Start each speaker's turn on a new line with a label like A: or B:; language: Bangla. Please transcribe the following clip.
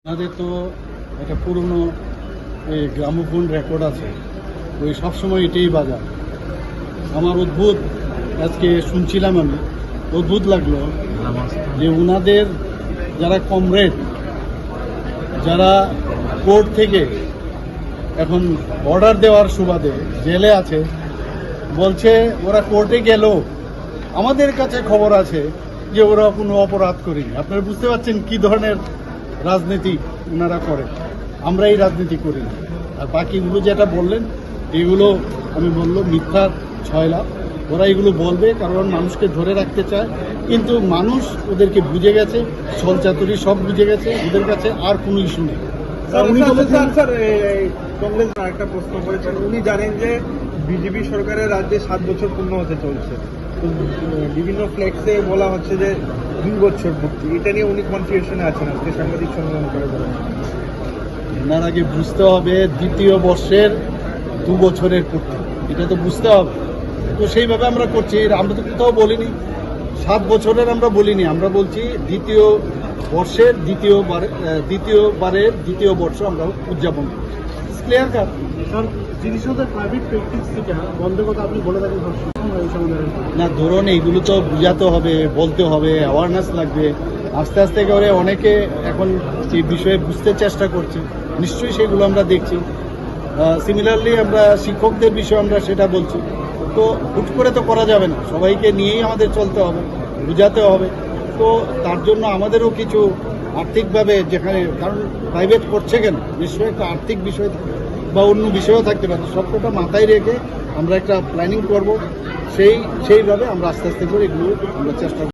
A: আমাদের তো একটা পুরনো এই গ্রামোফোন রেকর্ড আছে, ওই সবসময় এটাই বাজার। আমার অদ্ভুত আজকে শুনছিলাম, আমি অদ্ভুত লাগলো যে ওনাদের যারা কমরেড, যারা কোর্ট থেকে এখন অর্ডার দেওয়ার সুবাদে জেলে আছে, বলছে ওরা কোর্টে গেল, আমাদের কাছে খবর আছে যে ওরা কোনো অপরাধ করেনি। আপনারা বুঝতে পারছেন কি ধরনের রাজনীতি ওনারা করে। আমরা এই রাজনীতি করি না। আর বাকিগুলো যেটা বললেন এগুলো আমি বললো মিথ্যার ছয়লা। ওরা এগুলো বলবে কারণ মানুষকে ধরে রাখতে চায়, কিন্তু মানুষ ওদেরকে বুঝে গেছে, ছলচাতুরি সব বুঝে গেছে, ওদের কাছে আর কোনো ইস্যু নেই।
B: কংগ্রেস আরেকটা প্রশ্ন করেছেন, উনি জানেন যে বিজেপি সরকারের রাজ্যে 7 বছর পূর্ণ হতে চলছে, তো বিভিন্ন ফ্লেক্সে বলা হচ্ছে যে 2 বছর ভর্তি, এটা নিয়ে উনি কনফিউশনে আছেন। আজকে সাংবাদিক সম্মেলন করে বলেন
A: এনার আগে বুঝতে হবে দ্বিতীয় বর্ষের 2 বছরের পূর্তি, এটা তো বুঝতে হবে। তো সেইভাবে আমরা করছি। আমরা তো কোথাও বলিনি 7 বছরের, আমরা বলিনি। আমরা বলছি দ্বিতীয় বর্ষের দ্বিতীয়বারের দ্বিতীয় বর্ষ আমরা উদযাপন করছি। Clear cut.
B: জিনিসদের প্রাইভেট প্র্যাকটিস থেকে বন্ধের কথা আপনি বলে থাকেন
A: না, ধরুন এইগুলো তো বুঝাতে হবে, বলতে হবে, অ্যাওয়ারনেস লাগবে। আস্তে আস্তে করে অনেকে এখন এই বিষয়ে বুঝতে চেষ্টা করছে, নিশ্চয়ই সেগুলো আমরা দেখছি। সিমিলারলি আমরা শিক্ষকদের বিষয়ে আমরা সেটা বলছি। তো হুট করে তো করা যাবে না, সবাইকে নিয়েই আমাদের চলতে হবে, বুঝাতে হবে। তো তার জন্য আমাদেরও কিছু আর্থিকভাবে, যেখানে কারণ প্রাইভেট করছে কেন, নিশ্চয়ই একটা আর্থিক বিষয় থাকে বা অন্য বিষয়ও থাকতে পারে। সবকটা মাথায় রেখে আমরা একটা প্ল্যানিং করব, সেইভাবে আমরা আস্তে আস্তে করে এগুলো আমরা চেষ্টা করব।